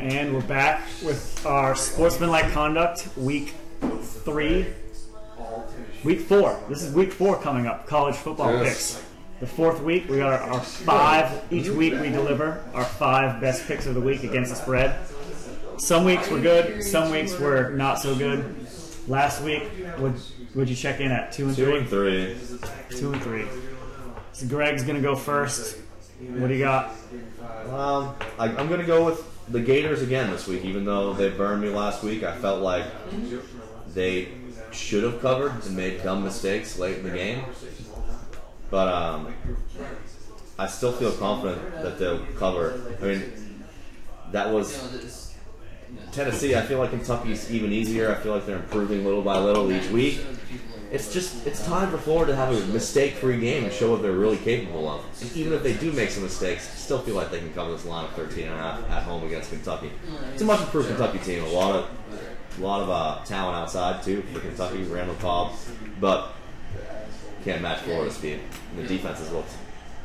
And we're back with our sportsmanlike conduct, week 3. Week 4. This is week 4 coming up, college football picks. The 4th week, we got our 5. Each week we deliver our 5 best picks of the week against the spread. Some weeks were good, some weeks were not so good. Last week, would you check in at 2 and 3? 2 and 3. 2 and 3. So Greg's going to go first. What do you got? I'm going to go with the Gators again this week, even though they burned me last week. I felt like they should have covered and made dumb mistakes late in the game. But I still feel confident that they'll cover. I mean, that was Tennessee. I feel like Kentucky's even easier. I feel like they're improving little by little each week. It's time for Florida to have a mistake-free game and show what they're really capable of. And even if they do make some mistakes, I still feel like they can cover this line of 13.5 at home against Kentucky. It's a much improved Kentucky team. A lot of talent outside too for Kentucky. Randall Cobb, but can't match Florida's speed. And the defense has looked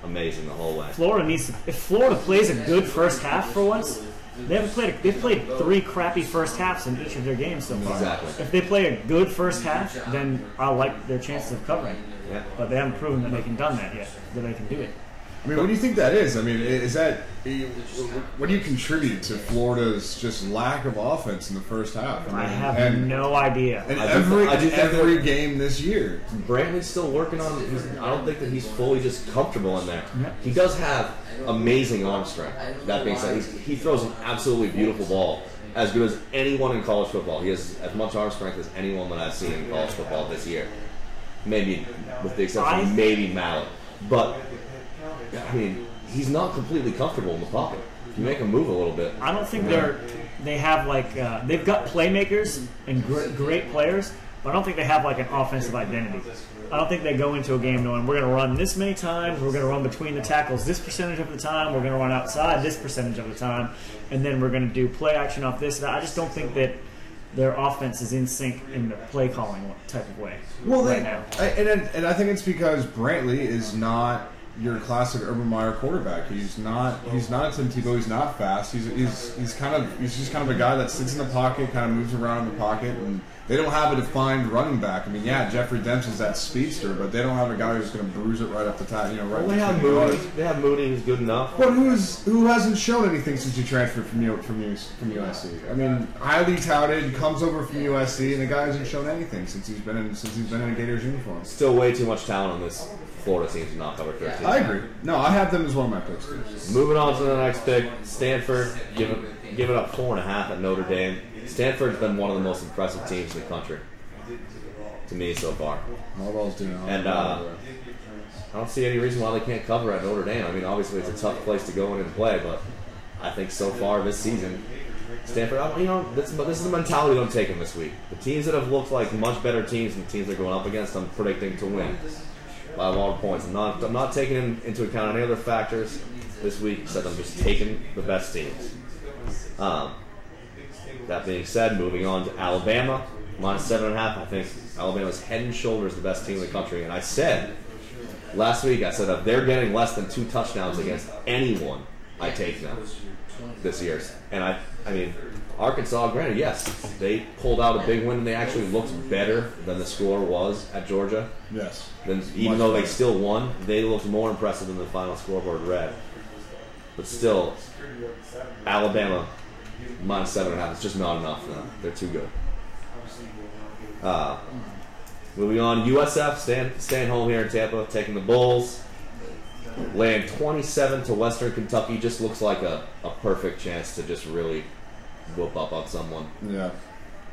amazing the whole way. If Florida plays a good first half for once. They've played 3 crappy first halves in each of their games so far. Exactly. If they play a good first half, then I like their chances of covering. Yeah. But they haven't proven that they can done that yet. That they can do it. I mean, what do you think that is? I mean, is that what do you contribute to Florida's just lack of offense in the first half? I have no idea. And every game this year, Brantley's still working on. I don't think that he's fully just comfortable in there. He does have amazing arm strength. That being said, he throws an absolutely beautiful ball, as good as anyone in college football. He has as much arm strength as anyone that I've seen in college football this year. Maybe with the exception of maybe Mallet, but. I mean, he's not completely comfortable in the pocket. If you make him move a little bit. I don't think they have like they've got playmakers and great players, but I don't think they have like an offensive identity. I don't think they go into a game knowing we're going to run this many times, we're going to run between the tackles this percentage of the time, we're going to run outside this percentage of the time, and then we're going to do play action off this. I just don't think that their offense is in sync in the play calling type of way right now. And I think it's because Brantley is not your classic Urban Meyer quarterback. He's not Tim Tebow. He's not fast. He's just kind of a guy that sits in the pocket, kind of moves around in the pocket, and they don't have a defined running back. I mean, yeah, Jeffrey Dempsey's that speedster, but they don't have a guy who's going to bruise it right up the top. Right. They have Moody. They have Moody, who's good enough. But who hasn't shown anything since he transferred from USC? I mean, highly touted, comes over from USC, and the guy hasn't shown anything since he's been in a Gators uniform. Still way too much talent on this Florida team to not cover 13. I agree. No, I have them as one of my picks. Moving on to the next pick, Stanford give it up 4.5 at Notre Dame. Stanford's been one of the most impressive teams in the country to me so far. And I don't see any reason why they can't cover at Notre Dame. I mean, obviously it's a tough place to go in and play, but I think so far this season, Stanford, this is the mentality I'm taking this week. The teams that have looked like much better teams than the teams they're going up against, I'm predicting to win by a lot of points. I'm not taking into account any other factors this week, except I'm just taking the best teams. That being said, moving on to Alabama, -7.5. I think Alabama's head and shoulders the best team in the country. And I said last week, if they're getting less than 2 touchdowns against anyone, I take them this year. And I mean, Arkansas, granted, yes, they pulled out a big win and they actually looked better than the score was at Georgia. Yes. Even though they still won, they looked more impressive than the final scoreboard read. But still, Alabama -7.5 is just not enough for them. They're too good. Moving on, USF staying home here in Tampa, taking the Bulls. Laying 27 to Western Kentucky just looks like a perfect chance to just really whoop up on someone. Yeah.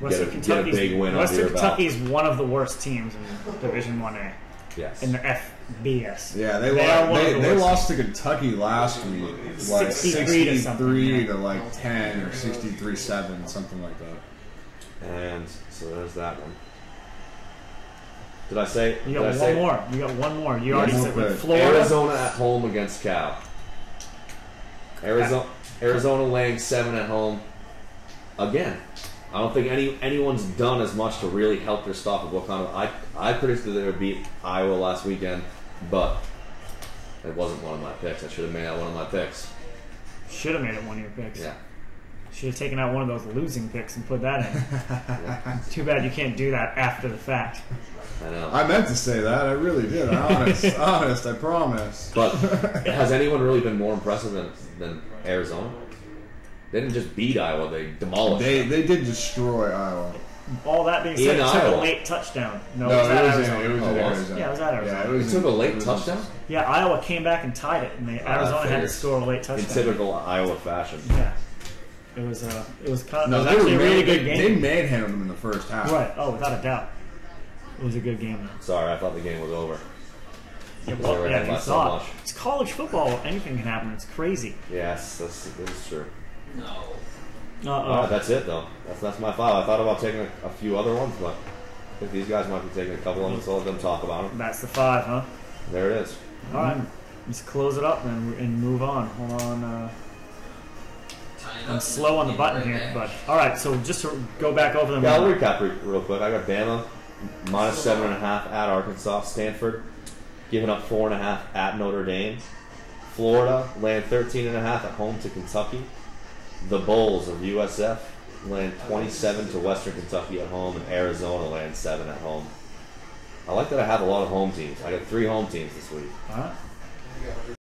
Get a big win under your belt. Western Kentucky is one of the worst teams in Division 1A. Yes. In the FBS. Yeah, they lost to Kentucky last week, like 63 to like 10 or 63-7, something like that. And so there's that one. Did I say? You got one more. You got one more. You already said with Florida. Arizona at home against Cal. Arizona laying 7 at home. Again, I don't think anyone's done as much to really help their stop of what kind of. I predicted they would beat Iowa last weekend, but it wasn't one of my picks. I should have made that one of my picks. Should have made it one of your picks. Yeah. Should have taken out one of those losing picks and put that in. Too bad you can't do that after the fact. I know. I meant to say that. I really did. Honest, I promise. But has anyone really been more impressive than Arizona? They didn't just beat Iowa; they demolished. They did destroy Iowa. All that being said, In it took a Iowa. late touchdown. No, No, it was at it was Arizona. in Arizona. Yeah, it was at Arizona. It took a late touchdown. Yeah, Iowa came back and tied it, and Arizona had to figures. score a late In touchdown. typical Iowa fashion. Yeah, it was kind No, of, it was they actually a really good They game. manhandled them in the first half. Right. Oh, without a doubt, it was a good game. Though. Sorry, I thought the game was over. Yeah, They were ahead you by so saw it. much. It's college football. Anything can happen. It's crazy. Yes, this is true. Uh-oh. That's it though. That's my file. I thought about taking a few other ones, but I think these guys might be taking a couple of them, so let them talk about them. That's the 5, huh? There it is. All right, let's close it up and move on. Hold on. I'm slow on the button here, but all right. So just to go back over them. Yeah, I'll recap real quick. I got Bama minus 7.5 at Arkansas. Stanford giving up 4.5 at Notre Dame. Florida laying 13.5 at home to Kentucky. The Bulls of USF laying 27 to Western Kentucky at home, and Arizona laying 7 at home. I like that I have a lot of home teams. I got 3 home teams this week. All right.